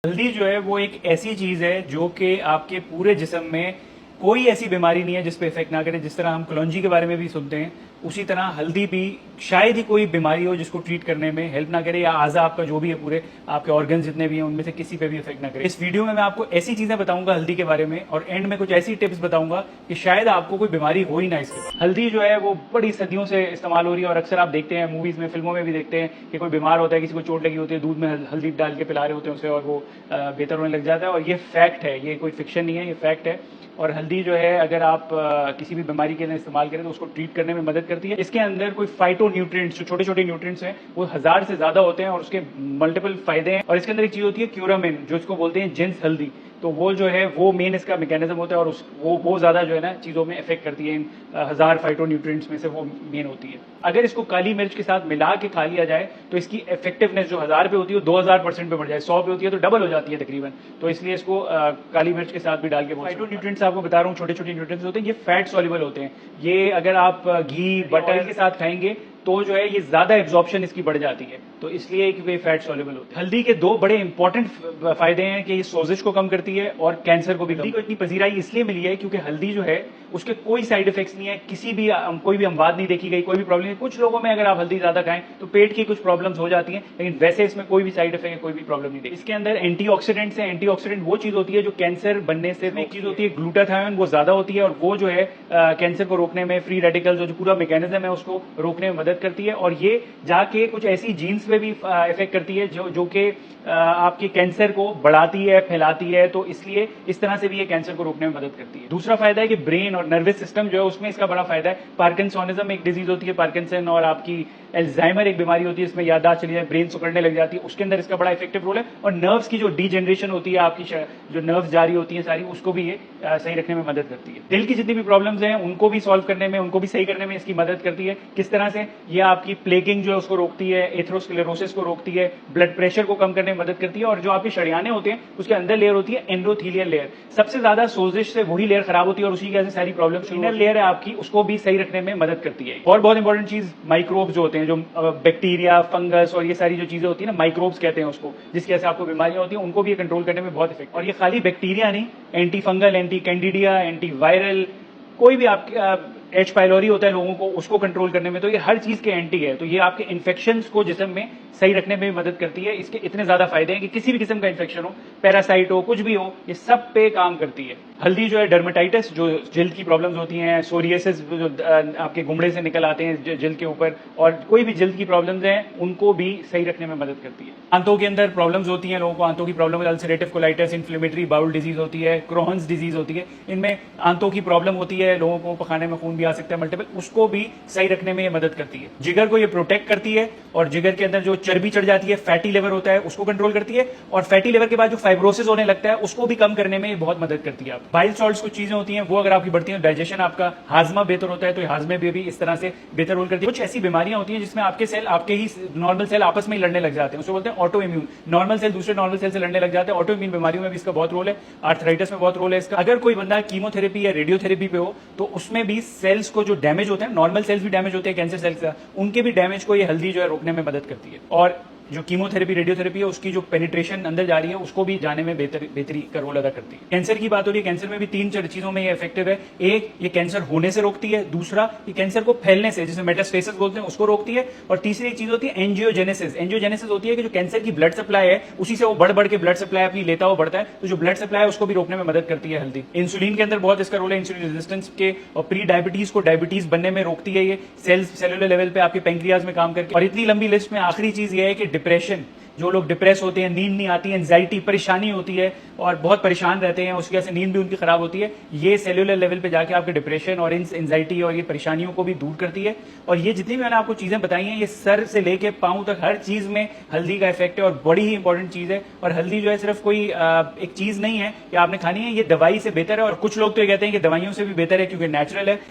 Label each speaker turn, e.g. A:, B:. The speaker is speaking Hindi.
A: हल्दी जो है वो एक ऐसी चीज है जो कि आपके पूरे जिस्म में कोई ऐसी बीमारी नहीं है जिस पे इफेक्ट ना करे। जिस तरह हम कलौंजी के बारे में भी सुनते हैं, उसी तरह हल्दी भी शायद ही कोई बीमारी हो जिसको ट्रीट करने में हेल्प ना करे, या आजा आपका जो भी है पूरे आपके ऑर्गन जितने भी हैं उनमें से किसी पे भी इफेक्ट ना करे। इस वीडियो में मैं आपको ऐसी चीजें बताऊंगा हल्दी के बारे में, और एंड में कुछ ऐसी टिप्स बताऊंगा कि शायद आपको कोई बीमारी हो ही ना इसके बाद। हल्दी जो है वो बड़ी सदियों से इस्तेमाल हो रही है, और अक्सर आप देखते हैं मूवीज में, फिल्मों में भी देखते हैं कि कोई बीमार होता है, किसी को चोट लगी होती है, दूध में हल्दी डाल के पिला रहे होते हैं उसे, और वो बेहतर होने लग जाता है। और ये फैक्ट है, ये कोई फिक्शन नहीं है, ये फैक्ट है। और हल्दी जो है अगर आप किसी भी बीमारी के लिए इस्तेमाल करें तो उसको ट्रीट करने में मदद करती है। इसके अंदर कोई फाइटो न्यूट्रिएंट्स, जो छोटे छोटे न्यूट्रिएंट्स हैं, वो 1000 से ज्यादा होते हैं और उसके मल्टीपल फायदे हैं। और इसके अंदर एक चीज होती है क्यूरामिन, जो इसको बोलते हैं जिंस हल्दी। तो वो जो है वो मेन इसका मैकेनिज्म होता है, और वो ज्यादा जो है ना चीजों में इफेक्ट करती है। इन 1000 फाइटो न्यूट्रिएंट्स में से वो मेन होती है। अगर इसको काली मिर्च के साथ मिला के खा लिया जाए तो इसकी इफेक्टिवनेस जो 1000 पे होती है वो 2000% पे बढ़ जाए, 100 पे होती है तो डबल हो जाती है तकरीबन। तो इसलिए इसको काली मिर्च के साथ भी डाल के, फाइटो न्यूट्रिएंट्स आपको बता रहा हूँ, छोटे छोटे न्यूट्रिएंट्स होते हैं, ये फैट सॉल्युबल होते हैं। ये अगर आप घी बटर के साथ खाएंगे तो जो है ये ज्यादा एब्जॉर्प्शन इसकी बढ़ जाती है, तो इसलिए कि वे फैट सॉल्युबल होते हैं। हल्दी के दो बड़े इंपॉर्टेंट फायदे हैं कि ये सोजिश को कम करती है और कैंसर को भी। हल्दी को इतनी पजीराई इसलिए मिली है क्योंकि हल्दी जो है उसके कोई साइड इफेक्ट्स नहीं है, किसी भी कोई भी अमवाद नहीं देखी गई, कोई भी प्रॉब्लम नहीं। कुछ लोगों में अगर आप हल्दी ज्यादा खाएं तो पेट की कुछ प्रॉब्लम्स हो जाती हैं, लेकिन वैसे इसमें कोई भी साइड इफेक्ट, कोई भी प्रॉब्लम नहीं देखी। इसके अंदर एंटीऑक्सीडेंट्स हैं। एंटीऑक्सीडेंट वो चीज होती है जो कैंसर बनने से, एक चीज होती है ग्लूटाथायोन, वो ज्यादा होती है, और वो जो है कैंसर को रोकने में, फ्री रेडिकल जो पूरा मैकेनिज्म है उसको रोकने में मदद करती है। और ये जाके कुछ ऐसी जीन्स पे भी इफेक्ट करती है जो कि आपके कैंसर को बढ़ाती है, फैलाती है। तो इसलिए इस तरह से भी ये कैंसर को रोकने में मदद करती है। दूसरा फायदा है कि ब्रेन और नर्वस सिस्टम जो है उसमें इसका बड़ा फायदा है। पार्किंसोनिज्म एक डिजीज होती है, पार्किंसन, और आपकी एल्जाइमर एक बीमारी होती है, इसमें याददाश्त चली जाए, ब्रेन सुकड़ने लग जाती है, उसके अंदर इसका बड़ा इफेक्टिव रोल है। और नर्व्स की जो डीजेनरेशन होती है, आपकी जो नर्व्स जारी होती है सारी, उसको भी ये सही रखने में मदद करती है। दिल की जितनी भी प्रॉब्लम्स हैं उनको भी सॉल्व करने में, उनको भी सही करने में इसकी मदद करती है। किस तरह से? ये आपकी प्लेगिंग जो है उसको रोकती है, एथेरोस्क्लेरोसिस को रोकती है, ब्लड प्रेशर को कम करने में मदद करती है। और जो आपके शरियाने होते हैं उसके अंदर लेयर होती है एंडोथेलियल लेयर। सबसे ज्यादा सोजिश से वही लेयर खराब होती है और उसी की वजह से सारी प्रॉब्लम। इनर लेयर है आपकी, उसको भी सही रखने में मदद करती है। और बहुत इंपॉर्टेंट चीज माइक्रोब्स जो होते हैं, जो बैक्टीरिया, फंगस और ये सारी जो चीजें होती है ना, माइक्रोब्स कहते हैं उसको, जिसकी वजह से आपको बीमारियां होती हैं, उनको भी कंट्रोल करने में बहुत इफेक्ट। और ये खाली बैक्टीरिया नहीं, anti fungal, anti candida, anti viral, कोई भी आपके एच पाइलोरी होता है लोगों को, उसको कंट्रोल करने में, तो ये हर चीज के एंटी है। तो ये आपके इन्फेक्शंस को जिस्म में सही रखने में मदद करती है। इसके इतने ज्यादा फायदे हैं कि किसी भी किस्म का इन्फेक्शन हो, पैरासाइट हो, कुछ भी हो, ये सब पे काम करती है। हल्दी जो है डर्मेटाइटिस, जो जल्द की प्रॉब्लम्स होती हैं, सोरियासिस जो आपके गुमड़े से निकल आते हैं जल्द के ऊपर, और कोई भी जल्द की प्रॉब्लम्स हैं उनको भी सही रखने में मदद करती है। आंतों के अंदर प्रॉब्लम्स होती हैं, लोगों को आंतों की problem, ulcerative colitis, inflammatory bowel disease होती है, क्रोहन्स डिजीज होती है, इनमें आंतों की प्रॉब्लम होती है, लोगों को पखाने में खून भी आ सकता है मल्टीपल, उसको भी सही रखने में ये मदद करती है। जिगर को ये प्रोटेक्ट करती है, और जिगर के अंदर जो चर्बी चढ़ जाती है, फैटी लिवर होता है, उसको कंट्रोल करती है। और फैटी लिवर के बाद जो फाइब्रोसिस होने लगता है उसको भी कम करने में ये बहुत मदद करती है। बाइल सॉल्ट्स कुछ चीजें होती हैं, वो अगर आपकी बढ़ती हैं, डाइजेशन, आपका हाजमा बेहतर होता है, तो हाजमे में भी इस तरह से बेहतर रोल करती है। कुछ ऐसी बीमारियां होती हैं जिसमें आपके सेल, आपके ही नॉर्मल सेल आपस में ही लड़ने लग जाते हैं, उसको बोलते हैं ऑटो इम्यून। नॉर्मल सेल दूसरे नॉर्मल सेल से लड़ने लग जाते हैं। ऑटो इम्यून बीमारियों में भी इसका बहुत रोल है, आर्थराइटिस में बहुत रोल है इसका। अगर कोई बंदा कीमोथेरेपी या रेडियोथेरेपी पे हो तो उसमें भी सेल्स को जो डैमेज होते हैं, नॉर्मल सेल्स भी डैमेज होते हैं कैंसर सेल्स का, उनके भी डैमेज को ये हल्दी जो है रोकने में मदद करती है। और जो कीमोथेरेपी, रेडियोथेरेपी है, उसकी जो पेनिट्रेशन अंदर जा रही है उसको भी जाने में बेहतरी का रोल अदा करती है। कैंसर की बात हो रही है, कैंसर में भी 3-4 चीजों में ये इफेक्टिव है। एक, ये कैंसर होने से रोकती है। दूसरा, ये कैंसर को फैलने से, जिसे मेटास्टेसिस बोलते हैं, उसको रोकती है। और तीसरी एक चीज होती है एंजियोजेनेसिस। एंजियोजेनेसिस होती है कि जो कैंसर की ब्लड सप्लाई है उसी से वो बढ़ के ब्लड सप्लाई अपनी लेता हुआ बढ़ता है, तो जो ब्लड सप्लाई है उसको भी रोकने में मदद करती है हल्दी। इंसुलिन के अंदर बहुत इसका रोल है, इंसुलिन रेजिस्टेंस के, और प्री डायबिटीज को डायबिटीज बनने में रोकती है ये, सेलुलर लेवल पे आपके पेंक्रियाज में काम करके। और इतनी लंबी लिस्ट में आखिरी चीज ये है कि डिप्रेशन, जो लोग डिप्रेस होते हैं, नींद नहीं आती, एंजाइटी, परेशानी होती है और बहुत परेशान रहते हैं, उसकी वजह से नींद भी उनकी खराब होती है, ये सेल्यूलर लेवल पे जाके आपके डिप्रेशन और एंजाइटी और ये परेशानियों को भी दूर करती है। और ये जितनी भी मैंने आपको चीजें बताई हैं, ये सर से लेके पांव तक हर चीज में हल्दी का इफेक्ट है, और बड़ी ही इंपॉर्टेंट चीज है। और हल्दी जो है सिर्फ कोई एक चीज नहीं है कि आपने खानी है, ये दवाई से बेहतर है। और कुछ लोग तो ये कहते हैं कि दवाइयों से भी बेहतर है क्योंकि नेचुरल है।